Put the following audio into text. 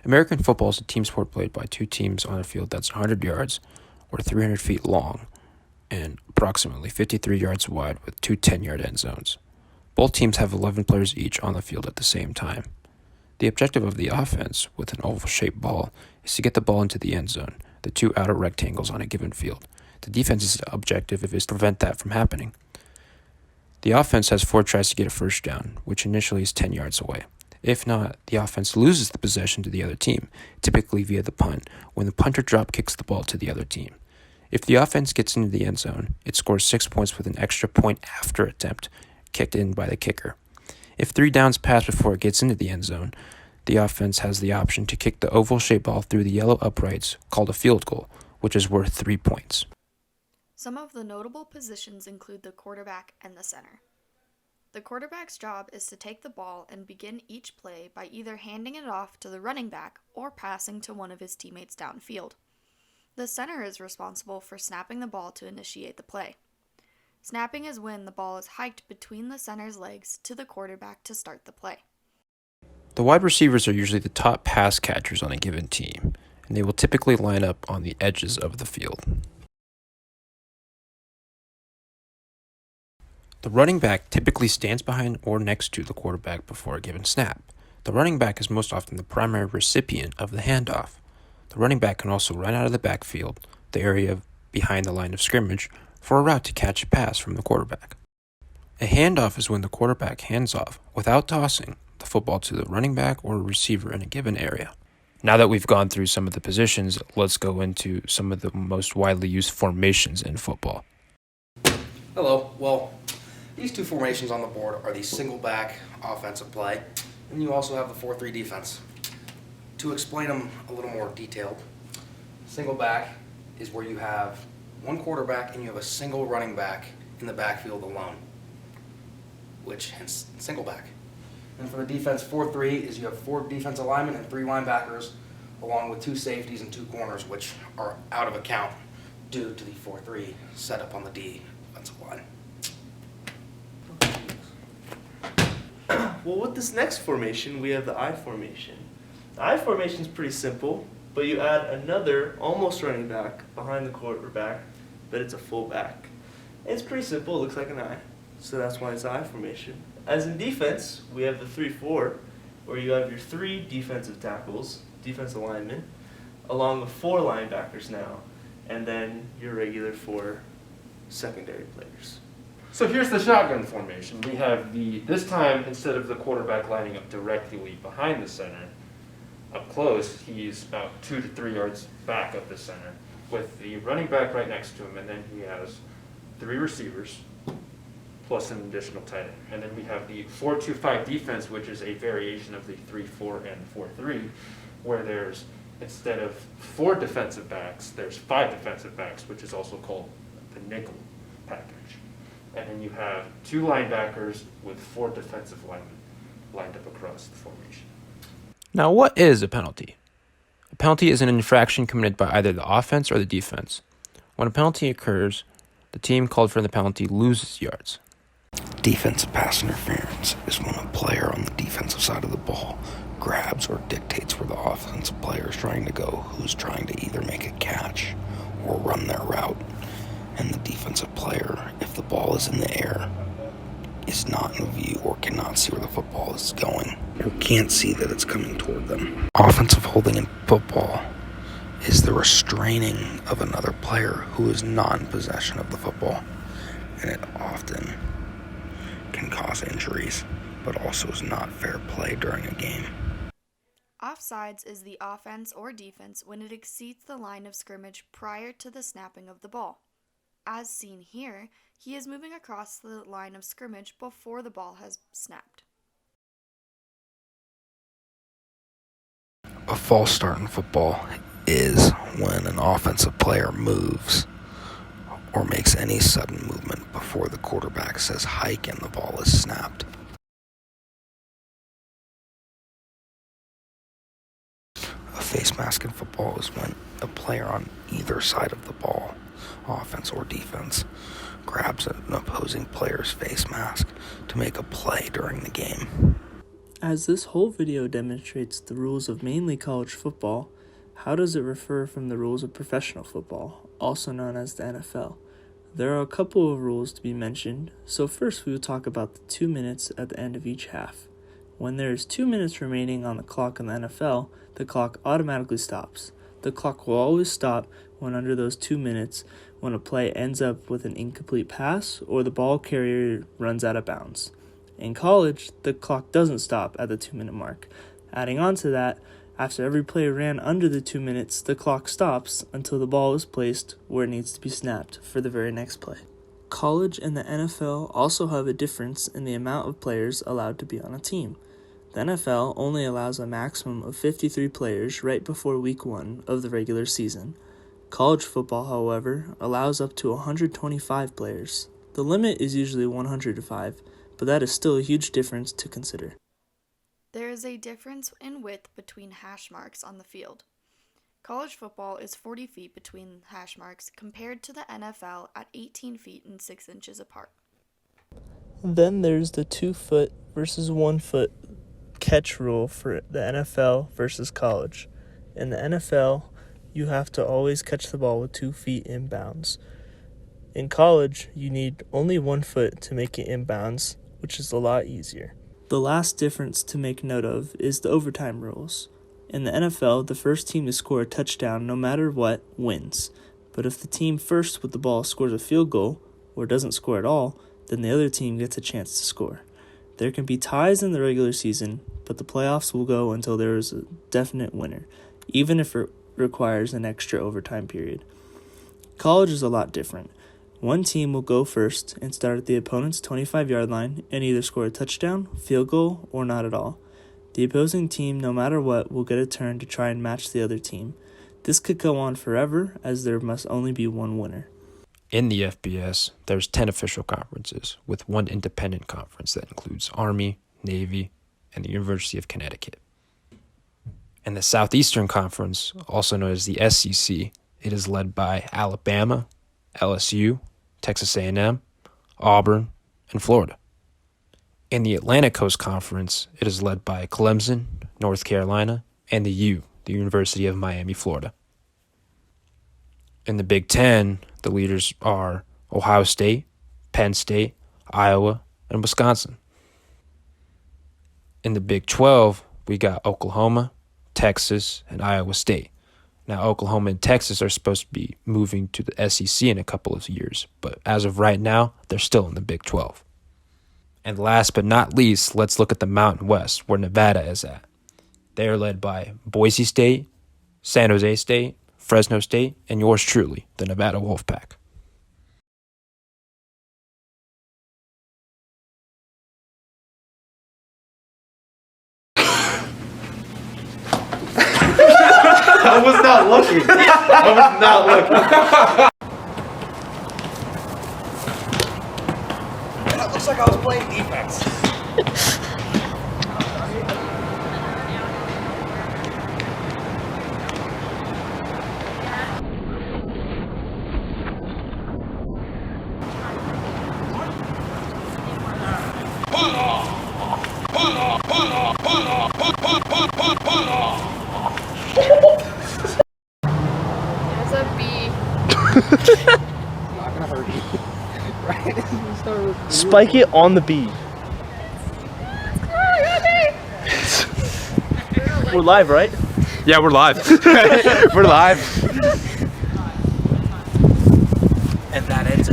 American football is a team sport played by two teams on a field that's 100 yards or 300 feet long and approximately 53 yards wide with two 10-yard end zones. Both teams have 11 players each on the field at the same time. The objective of the offense, with an oval-shaped ball, is to get the ball into the end zone, the two outer rectangles on a given field. The defense's objective is to prevent that from happening. The offense has 4 tries to get a first down, which initially is 10 yards away. If not, the offense loses the possession to the other team, typically via the punt, when the punter drop kicks the ball to the other team. If the offense gets into the end zone, it scores 6 points with an extra point after attempt kicked in by the kicker. If 3 downs pass before it gets into the end zone, the offense has the option to kick the oval-shaped ball through the yellow uprights, called a field goal, which is worth 3 points. Some of the notable positions include the quarterback and the center. The quarterback's job is to take the ball and begin each play by either handing it off to the running back or passing to one of his teammates downfield. The center is responsible for snapping the ball to initiate the play. Snapping is when the ball is hiked between the center's legs to the quarterback to start the play. The wide receivers are usually the top pass catchers on a given team, and they will typically line up on the edges of the field. The running back typically stands behind or next to the quarterback before a given snap. The running back is most often the primary recipient of the handoff. The running back can also run out of the backfield, the area behind the line of scrimmage, for a route to catch a pass from the quarterback. A handoff is when the quarterback hands off, without tossing, the football to the running back or receiver in a given area. Now that we've gone through some of the positions, let's go into some of the most widely used formations in football. Hello. Well, these two formations on the board are the single back offensive play, and you also have the 4-3 defense. To explain them a little more detailed, single back is where you have one quarterback and you have a single running back in the backfield alone, which hence single back. And for the defense, 4-3 is you have 4 defensive linemen and 3 linebackers, along with 2 safeties and 2 corners, which are out of account due to the 4-3 setup on the defensive line. Well, with this next formation, we have the I formation. The I formation is pretty simple, but you add another almost running back behind the quarterback, but it's a fullback. And it's pretty simple, it looks like an I, so that's why it's the I formation. As in defense, we have the 3-4, where you have your 3 defensive tackles, defensive linemen, along with 4 linebackers now, and then your regular 4 secondary players. So here's the shotgun formation. We have this time, instead of the quarterback lining up directly behind the center, up close, he's about 2 to 3 yards back of the center, with the running back right next to him, and then he has 3 receivers, plus an additional tight end. And then we have the 4-2-5 defense, which is a variation of the 3-4 and 4-3, where there's, instead of 4 defensive backs, there's 5 defensive backs, which is also called the nickel package. And then you have 2 linebackers with 4 defensive linemen lined up across the formation. Now, what is a penalty? A penalty is an infraction committed by either the offense or the defense. When a penalty occurs, the team called for the penalty loses yards. Defensive pass interference is when a player on the defensive side of the ball grabs or dictates where the offensive player is trying to go, who's trying to either make a catch or run their route. And the defensive player, if the ball is in the air, is not in view or cannot see where the football is going, or can't see that it's coming toward them. Offensive holding in football is the restraining of another player who is not in possession of the football, and it often can cause injuries, but also is not fair play during a game. Offsides is the offense or defense when it exceeds the line of scrimmage prior to the snapping of the ball. As seen here, he is moving across the line of scrimmage before the ball has snapped. A false start in football is when an offensive player moves or makes any sudden movement before the quarterback says hike and the ball is snapped. A face mask in football is when a player on either side of the ball, offense or defense, grabs an opposing player's face mask to make a play during the game. As this whole video demonstrates the rules of mainly college football, how does it refer from the rules of professional football, also known as the NFL? There are a couple of rules to be mentioned, so first we will talk about the 2 minutes at the end of each half. When there is 2 minutes remaining on the clock in the NFL, the clock automatically stops. The clock will always stop when under those 2 minutes when a play ends up with an incomplete pass or the ball carrier runs out of bounds. In college, the clock doesn't stop at the 2 minute mark. Adding on to that, after every play ran under the 2 minutes, the clock stops until the ball is placed where it needs to be snapped for the very next play. College and the NFL also have a difference in the amount of players allowed to be on a team. The NFL only allows a maximum of 53 players right before week 1 of the regular season. College football, however, allows up to 125 players. The limit is usually 105, but that is still a huge difference to consider. There is a difference in width between hash marks on the field. College football is 40 feet between hash marks compared to the NFL at 18 feet and 6 inches apart. Then there's the 2 foot versus 1 foot catch rule for the NFL versus college. In the NFL, you have to always catch the ball with 2 feet inbounds. In college, you need only 1 foot to make it inbounds, which is a lot easier. The last difference to make note of is the overtime rules. In the NFL, the first team to score a touchdown no matter what wins. But if the team first with the ball scores a field goal, or doesn't score at all, then the other team gets a chance to score. There can be ties in the regular season, but the playoffs will go until there is a definite winner, even if it requires an extra overtime period. College is a lot different. One team will go first and start at the opponent's 25-yard line and either score a touchdown, field goal, or not at all. The opposing team, no matter what, will get a turn to try and match the other team. This could go on forever, as there must only be one winner. In the FBS, there's 10 official conferences, with one independent conference that includes Army, Navy, and the University of Connecticut. In the Southeastern Conference, also known as the SEC, it is led by Alabama, LSU, Texas A&M, Auburn, and Florida. In the Atlantic Coast Conference, it is led by Clemson, North Carolina, and the University of Miami, Florida. In the Big Ten, the leaders are Ohio State, Penn State, Iowa, and Wisconsin. In the Big 12, we got Oklahoma, Texas, and Iowa State. Now, Oklahoma and Texas are supposed to be moving to the SEC in a couple of years, but as of right now, they're still in the Big 12. And last but not least, let's look at the Mountain West, where Nevada is at. They are led by Boise State, San Jose State, Fresno State, and yours truly, the Nevada Wolfpack. I was not looking. I was not looking. It looks like I was playing defense. There's a bee. Not gonna hurt you. Right? Spike it on the B. We're live, right? Yeah, we're live. We're live. And that ends